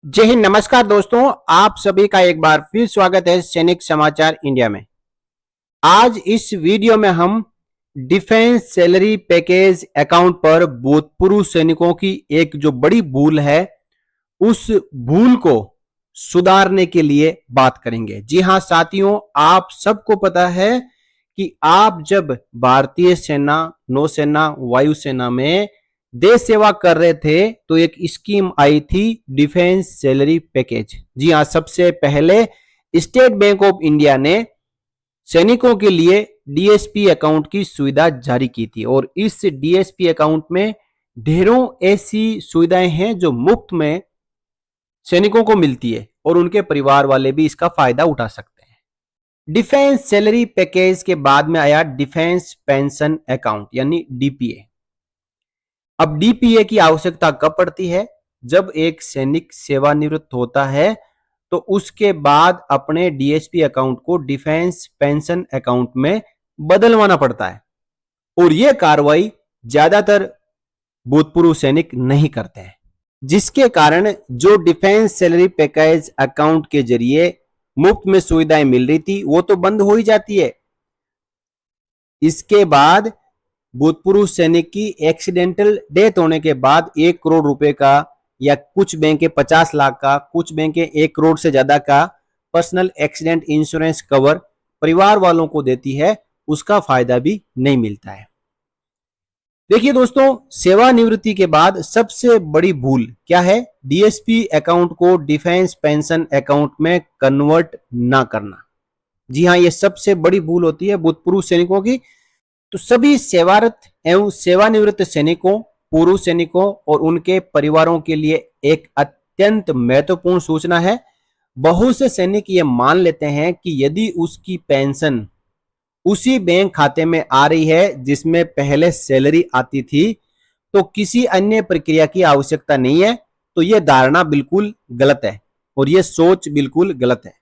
जय हिंद। नमस्कार दोस्तों, आप सभी का एक बार फिर स्वागत है सैनिक समाचार इंडिया में। आज इस वीडियो में हम डिफेंस सैलरी पैकेज अकाउंट पर भूतपूर्व सैनिकों की एक जो बड़ी भूल है उस भूल को सुधारने के लिए बात करेंगे। जी हां साथियों, आप सबको पता है कि आप जब भारतीय सेना, नौसेना, वायुसेना में देश सेवा कर रहे थे तो एक स्कीम आई थी डिफेंस सैलरी पैकेज। जी हां, सबसे पहले स्टेट बैंक ऑफ इंडिया ने सैनिकों के लिए डीएसपी अकाउंट की सुविधा जारी की थी और इस डीएसपी अकाउंट में ढेरों ऐसी सुविधाएं हैं जो मुफ्त में सैनिकों को मिलती है और उनके परिवार वाले भी इसका फायदा उठा सकते हैं। डिफेंस सैलरी पैकेज के बाद में आया डिफेंस पेंशन अकाउंट यानी डीपीए। अब डीपीए की आवश्यकता कब पड़ती है? जब एक सैनिक सेवानिवृत्त होता है तो उसके बाद अपने डीएसपी अकाउंट को डिफेंस पेंशन अकाउंट में बदलवाना पड़ता है और यह कार्रवाई ज्यादातर भूतपूर्व सैनिक नहीं करते हैं, जिसके कारण जो डिफेंस सैलरी पैकेज अकाउंट के जरिए मुफ्त में सुविधाएं मिल रही थी वो तो बंद हो ही जाती है। इसके बाद भूतपूर्व सैनिक की एक्सीडेंटल डेथ होने के बाद 1 करोड़ रुपए का या कुछ बैंक 50 लाख का, कुछ बैंक 1 करोड़ से ज्यादा का पर्सनल एक्सीडेंट इंश्योरेंस कवर परिवार वालों को देती है, उसका फायदा भी नहीं मिलता है। देखिए दोस्तों, सेवानिवृत्ति के बाद सबसे बड़ी भूल क्या है? डीएसपी अकाउंट को डिफेंस पेंशन अकाउंट में कन्वर्ट ना करना। जी हां, यह सबसे बड़ी भूल होती है भूतपूर्व सैनिकों की। तो सभी सेवारत एवं सेवानिवृत्त सैनिकों, पूर्व सैनिकों और उनके परिवारों के लिए एक अत्यंत महत्वपूर्ण सूचना है। बहुत से सैनिक ये मान लेते हैं कि यदि उसकी पेंशन उसी बैंक खाते में आ रही है जिसमें पहले सैलरी आती थी तो किसी अन्य प्रक्रिया की आवश्यकता नहीं है। तो यह धारणा बिल्कुल गलत है और यह सोच बिल्कुल गलत है।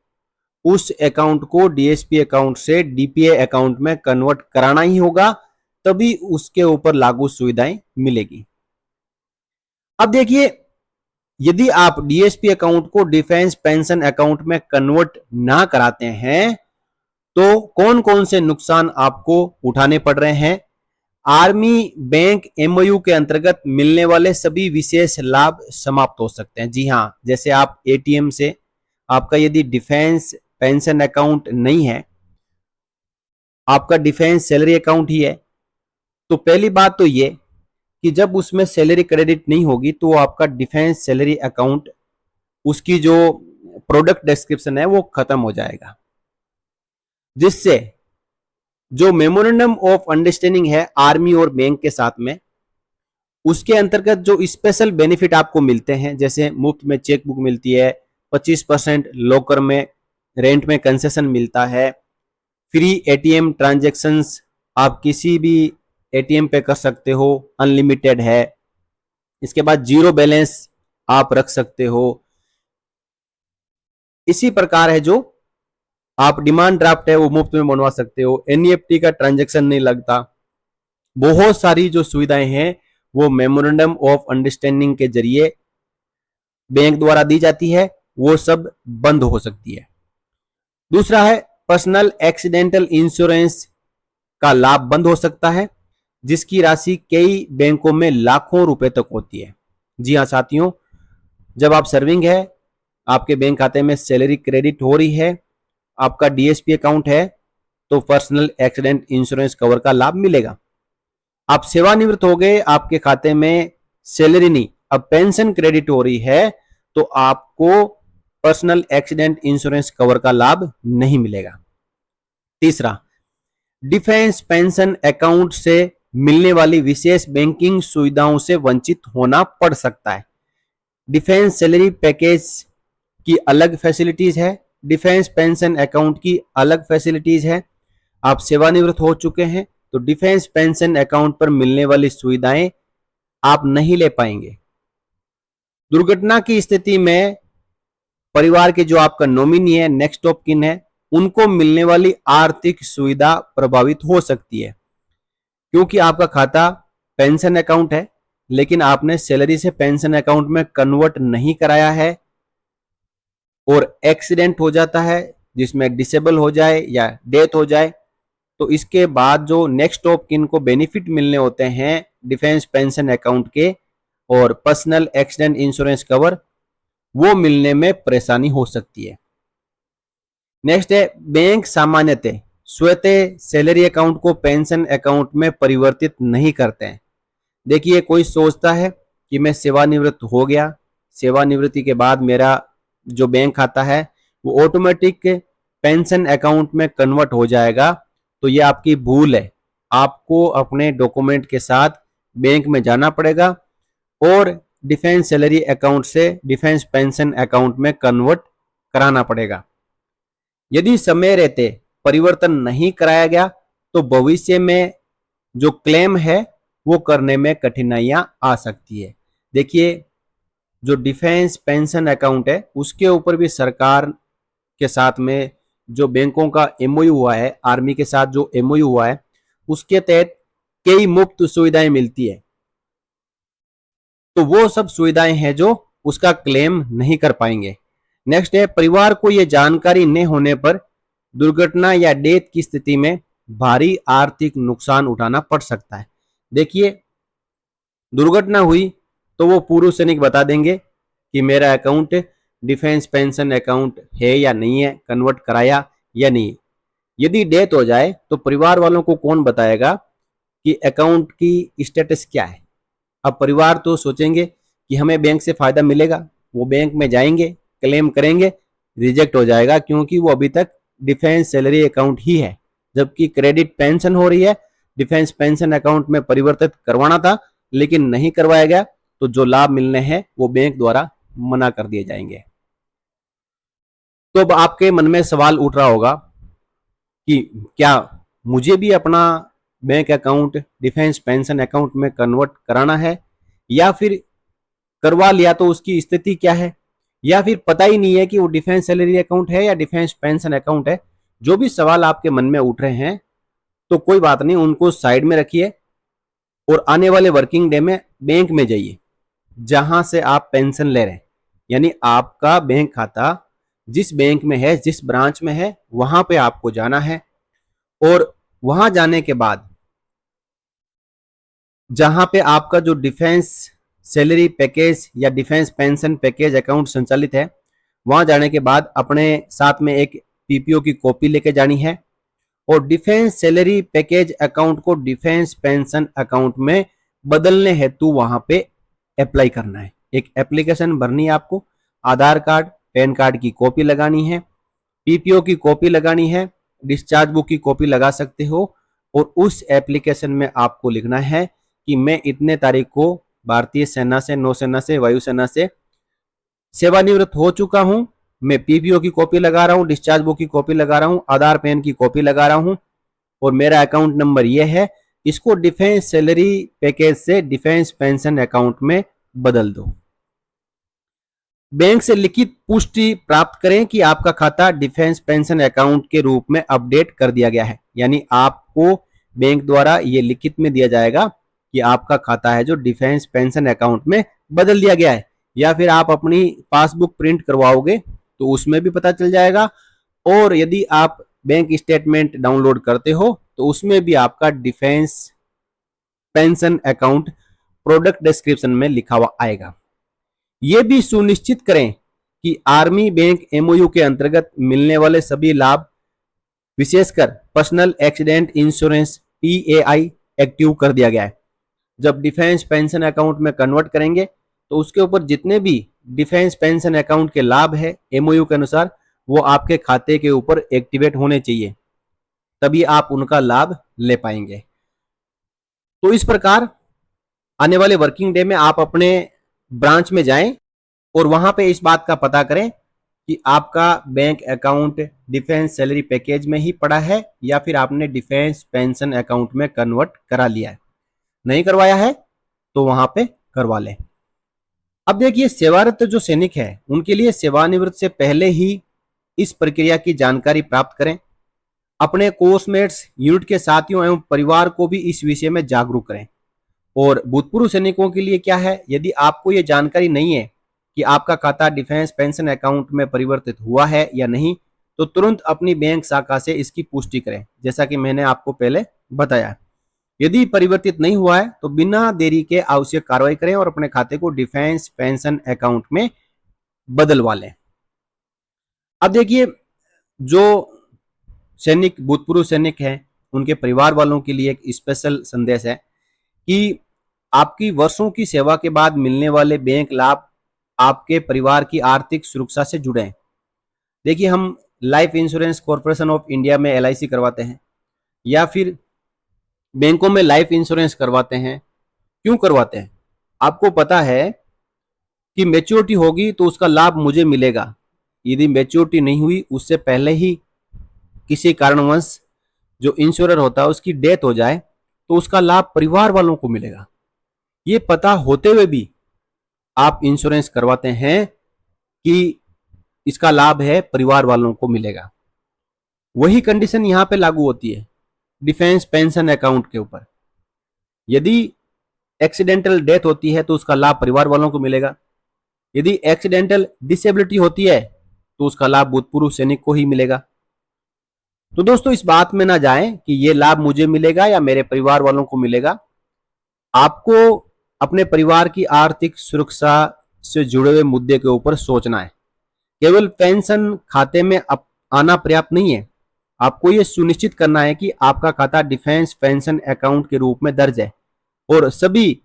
उस अकाउंट को डीएसपी अकाउंट से डीपीए अकाउंट में कन्वर्ट कराना ही होगा, तभी उसके ऊपर लागू सुविधाएं मिलेगी। अब देखिए, यदि आप डीएसपी अकाउंट को डिफेंस पेंशन अकाउंट में कन्वर्ट ना कराते हैं तो कौन कौन से नुकसान आपको उठाने पड़ रहे हैं? आर्मी बैंक एमओयू के अंतर्गत मिलने वाले सभी विशेष लाभ समाप्त हो सकते हैं। जी हां, जैसे आप एटीएम से, आपका यदि डिफेंस पेंशन अकाउंट नहीं है, आपका डिफेंस सैलरी अकाउंट ही है, तो पहली बात तो ये कि जब उसमें सैलरी क्रेडिट नहीं होगी तो आपका डिफेंस सैलरी अकाउंट, उसकी जो प्रोडक्ट डिस्क्रिप्शन है वो खत्म हो जाएगा, जिससे जो मेमोरेंडम ऑफ अंडरस्टैंडिंग है आर्मी और बैंक के साथ में, उसके अंतर्गत जो स्पेशल बेनिफिट आपको मिलते हैं, जैसे मुफ्त में चेक बुक मिलती है, 25% लॉकर में रेंट में कंसेशन मिलता है, फ्री एटीएम ट्रांजैक्शंस, आप किसी भी एटीएम पे कर सकते हो, अनलिमिटेड है। इसके बाद जीरो बैलेंस आप रख सकते हो। इसी प्रकार है जो आप डिमांड ड्राफ्ट है वो मुफ्त में बनवा सकते हो, एनईएफटी का ट्रांजैक्शन नहीं लगता। बहुत सारी जो सुविधाएं हैं वो मेमोरेंडम ऑफ अंडरस्टैंडिंग के जरिए बैंक द्वारा दी जाती है, वो सब बंद हो सकती है। दूसरा है पर्सनल एक्सीडेंटल इंश्योरेंस का लाभ बंद हो सकता है, जिसकी राशि कई बैंकों में लाखों रुपए तक होती है। जी हां साथियों, जब आप सर्विंग है, आपके बैंक खाते में सैलरी क्रेडिट हो रही है, आपका डीएसपी अकाउंट है, तो पर्सनल एक्सीडेंट इंश्योरेंस कवर का लाभ मिलेगा। आप सेवानिवृत्त हो गए, आपके खाते में सैलरी नहीं, अब पेंशन क्रेडिट हो रही है, तो आपको पर्सनल एक्सीडेंट इंश्योरेंस कवर का लाभ नहीं मिलेगा। तीसरा, डिफेंस पेंशन अकाउंट से मिलने वाली विशेष बैंकिंग सुविधाओं से वंचित होना पड़ सकता है। डिफेंस सैलरी पैकेज की अलग फैसिलिटीज है, डिफेंस पेंशन अकाउंट की अलग फैसिलिटीज है। आप सेवानिवृत्त हो चुके हैं तो डिफेंस पेंशन अकाउंट पर मिलने वाली सुविधाएं आप नहीं ले पाएंगे। दुर्घटना की स्थिति में परिवार के जो आपका नॉमिनी है, नेक्स्ट ऑफ किन है, उनको मिलने वाली आर्थिक सुविधा प्रभावित हो सकती है, क्योंकि आपका खाता पेंशन अकाउंट है लेकिन आपने सैलरी से पेंशन अकाउंट में कन्वर्ट नहीं कराया है। और एक्सीडेंट हो जाता है जिसमें डिसेबल हो जाए या डेथ हो जाए, तो इसके बाद जो नेक्स्ट ऑफ किन को बेनिफिट मिलने होते हैं डिफेंस पेंशन अकाउंट के और पर्सनल एक्सीडेंट इंश्योरेंस कवर, वो मिलने में परेशानी हो सकती है। नेक्स्ट है, बैंक सामान्यतः स्वतः सैलरी अकाउंट को पेंशन अकाउंट में परिवर्तित नहीं करते हैं। देखिए, कोई सोचता है कि मैं सेवानिवृत्त हो गया, सेवानिवृत्ति के बाद मेरा जो बैंक खाता है वो ऑटोमेटिक पेंशन अकाउंट में कन्वर्ट हो जाएगा, तो ये आपकी भूल है। आपको अपने डॉक्यूमेंट के साथ बैंक में जाना पड़ेगा और डिफेंस सैलरी अकाउंट से डिफेंस पेंशन अकाउंट में कन्वर्ट कराना पड़ेगा। यदि समय रहते परिवर्तन नहीं कराया गया तो भविष्य में जो क्लेम है वो करने में कठिनाइयां आ सकती है। देखिए, जो डिफेंस पेंशन अकाउंट है उसके ऊपर भी सरकार के साथ में जो बैंकों का एमओयू हुआ है, आर्मी के साथ जो एमओयू हुआ है, उसके तहत कई मुफ्त सुविधाएं मिलती है। तो वो सब सुविधाएं हैं जो उसका क्लेम नहीं कर पाएंगे। नेक्स्ट है, परिवार को यह जानकारी न होने पर दुर्घटना या डेथ की स्थिति में भारी आर्थिक नुकसान उठाना पड़ सकता है। देखिए, दुर्घटना हुई तो वो पूर्व सैनिक बता देंगे कि मेरा अकाउंट डिफेंस पेंशन अकाउंट है या नहीं है, कन्वर्ट कराया या नहीं। यदि डेथ हो जाए तो परिवार वालों को कौन बताएगा कि अकाउंट की स्टेटस क्या है। अब परिवार तो सोचेंगे कि हमें बैंक से फायदा मिलेगा, वो बैंक में जाएंगे, क्लेम करेंगे, रिजेक्ट हो जाएगा क्योंकि वो अभी तक डिफेंस सैलरी अकाउंट ही है, जबकि क्रेडिट पेंशन हो रही है। डिफेंस पेंशन अकाउंट में परिवर्तित करवाना था लेकिन नहीं करवाया गया, तो जो लाभ मिलने हैं वो बैंक द्वारा मना कर दिए जाएंगे। तो अब आपके मन में सवाल उठ रहा होगा कि क्या मुझे भी अपना bank account defence pension account में कन्वर्ट कराना है, या फिर करवा लिया तो उसकी स्थिति क्या है, या फिर पता ही नहीं है कि वो डिफेंस सैलरी अकाउंट है या डिफेंस पेंशन अकाउंट है। जो भी सवाल आपके मन में उठ रहे हैं तो कोई बात नहीं, उनको साइड में रखिए और आने वाले वर्किंग डे में बैंक में जाइए जहां से आप पेंशन ले रहे हैं। यानी आपका बैंक खाता जिस बैंक में है, जिस ब्रांच में है, वहां पे आपको जाना है और वहां जाने के बाद जहां पे आपका जो डिफेंस सैलरी पैकेज या डिफेंस पेंशन पैकेज अकाउंट संचालित है, वहां जाने के बाद अपने साथ में एक पीपीओ की कॉपी लेके जानी है और डिफेंस सैलरी पैकेज अकाउंट को डिफेंस पेंशन अकाउंट में बदलने हेतु वहां पे अप्लाई करना है। एक एप्लीकेशन भरनी है आपको, आधार कार्ड, पैन कार्ड की कॉपी लगानी है, पीपीओ की कॉपी लगानी है, डिस्चार्ज बुक की कॉपी लगा सकते हो और उस एप्लीकेशन में आपको लिखना है कि मैं इतने तारीख को भारतीय सेना से, नौसेना से, वायुसेना से सेवानिवृत्त हो चुका हूं, मैं पीपीओ की कॉपी लगा रहा हूं, डिस्चार्ज बुक की कॉपी लगा रहा हूं, आधार पैन की कॉपी लगा रहा हूं और मेरा अकाउंट नंबर यह है, इसको डिफेंस सैलरी पैकेज से डिफेंस पेंशन अकाउंट में बदल दो। बैंक से लिखित पुष्टि प्राप्त करें कि आपका खाता डिफेंस पेंशन अकाउंट के रूप में अपडेट कर दिया गया है। यानी आपको बैंक द्वारा ये लिखित में दिया जाएगा कि आपका खाता है जो डिफेंस पेंशन अकाउंट में बदल दिया गया है, या फिर आप अपनी पासबुक प्रिंट करवाओगे तो उसमें भी पता चल जाएगा। और यदि आप बैंक स्टेटमेंट डाउनलोड करते हो तो उसमें भी आपका defence pension account product description में लिखा हुआ आएगा। यह भी सुनिश्चित करें कि आर्मी बैंक एमओयू के अंतर्गत मिलने वाले सभी लाभ, विशेषकर पर्सनल एक्सीडेंट इंश्योरेंस पीएआई, एक्टिव कर दिया गया है। जब डिफेंस पेंशन अकाउंट में कन्वर्ट करेंगे तो उसके ऊपर जितने भी डिफेंस पेंशन अकाउंट के लाभ है एमओयू के अनुसार, वो आपके खाते के ऊपर एक्टिवेट होने चाहिए, तभी आप उनका लाभ ले पाएंगे। तो इस प्रकार आने वाले वर्किंग डे में आप अपने ब्रांच में जाएं और वहां पे इस बात का पता करें कि आपका bank account defence salary package में ही पड़ा है या फिर आपने डिफेंस पेंशन अकाउंट में कन्वर्ट करा लिया है। नहीं करवाया है तो वहां पे करवा लें। अब देखिए, सेवारत जो सैनिक है उनके लिए सेवानिवृत्त से पहले ही इस प्रक्रिया की जानकारी प्राप्त करें। अपने कोर्समेट्स, यूनिट के साथियों एवं परिवार को भी इस विषय में जागरूक करें। और भूतपूर्व सैनिकों के लिए क्या है, यदि आपको ये जानकारी नहीं है कि आपका खाता डिफेंस पेंशन अकाउंट में परिवर्तित हुआ है या नहीं, तो तुरंत अपनी बैंक शाखा से इसकी पुष्टि करें, जैसा कि मैंने आपको पहले बताया। यदि परिवर्तित नहीं हुआ है तो बिना देरी के आवश्यक कार्रवाई करें और अपने खाते को डिफेंस पेंशन अकाउंट में बदलवा लें। अब देखिए, जो सैनिक, भूतपूर्व सैनिक हैं, उनके परिवार वालों के लिए एक स्पेशल संदेश है कि आपकी वर्षों की सेवा के बाद मिलने वाले बैंक लाभ आपके परिवार की आर्थिक सुरक्षा से जुड़े हैं। देखिए, हम life insurance corporation of India में LIC करवाते हैं या फिर बैंकों में लाइफ इंश्योरेंस करवाते हैं। क्यों करवाते हैं? आपको पता है कि मैच्योरिटी होगी तो उसका लाभ मुझे मिलेगा। यदि मैच्योरिटी नहीं हुई, उससे पहले ही किसी कारणवश जो इंश्योरर होता है उसकी डेथ हो जाए, तो उसका लाभ परिवार वालों को मिलेगा। ये पता होते हुए भी आप इंश्योरेंस करवाते हैं कि इसका लाभ है परिवार वालों को मिलेगा। वही कंडीशन यहां पे लागू होती है डिफेंस पेंशन अकाउंट के ऊपर। यदि एक्सीडेंटल डेथ होती है तो उसका लाभ परिवार वालों को मिलेगा। यदि एक्सीडेंटल डिसेबिलिटी होती है तो उसका लाभ भूतपूर्व सैनिक को ही मिलेगा। तो दोस्तों, इस बात में ना जाएं कि ये लाभ मुझे मिलेगा या मेरे परिवार वालों को मिलेगा। आपको अपने परिवार की आर्थिक सुरक्षा से जुड़े हुए मुद्दे के ऊपर सोचना है। केवल पेंशन खाते में आना पर्याप्त नहीं है, आपको यह सुनिश्चित करना है कि आपका खाता डिफेंस पेंशन अकाउंट के रूप में दर्ज है और सभी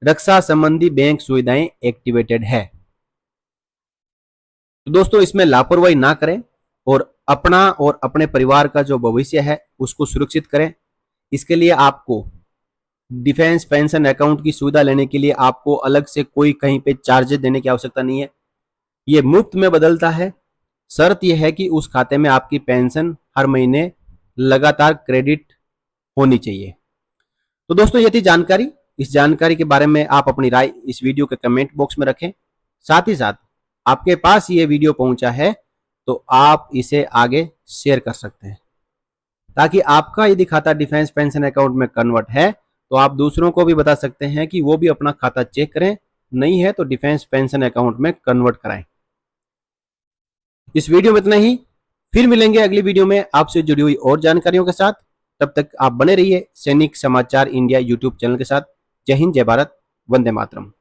रक्षा संबंधी बैंक सुविधाएं एक्टिवेटेड है। तो दोस्तों, इसमें लापरवाही ना करें और अपना और अपने परिवार का जो भविष्य है उसको सुरक्षित करें। इसके लिए आपको डिफेंस पेंशन अकाउंट की सुविधा लेने के लिए आपको अलग से कोई कहीं पे चार्जेस देने की आवश्यकता नहीं है। ये मुफ्त में बदलता है। शर्त यह है कि उस खाते में आपकी पेंशन हर महीने लगातार क्रेडिट होनी चाहिए। तो दोस्तों, ये थी जानकारी। इस जानकारी के बारे में आप अपनी राय इस वीडियो के कमेंट बॉक्स में रखें। साथ ही साथ आपके पास ये वीडियो पहुंचा है तो आप इसे आगे शेयर कर सकते हैं, ताकि आपका यदि खाता डिफेंस पेंशन अकाउंट में कन्वर्ट है तो आप दूसरों को भी बता सकते हैं कि वो भी अपना खाता चेक करें, नहीं है तो डिफेंस पेंशन अकाउंट में कन्वर्ट कराएं। इस वीडियो में इतना ही। फिर मिलेंगे अगली वीडियो में आपसे जुड़ी हुई और जानकारियों के साथ। तब तक आप बने रहिए सैनिक समाचार इंडिया यूट्यूब चैनल के साथ। जय हिंद, जय भारत, वंदे मातरम।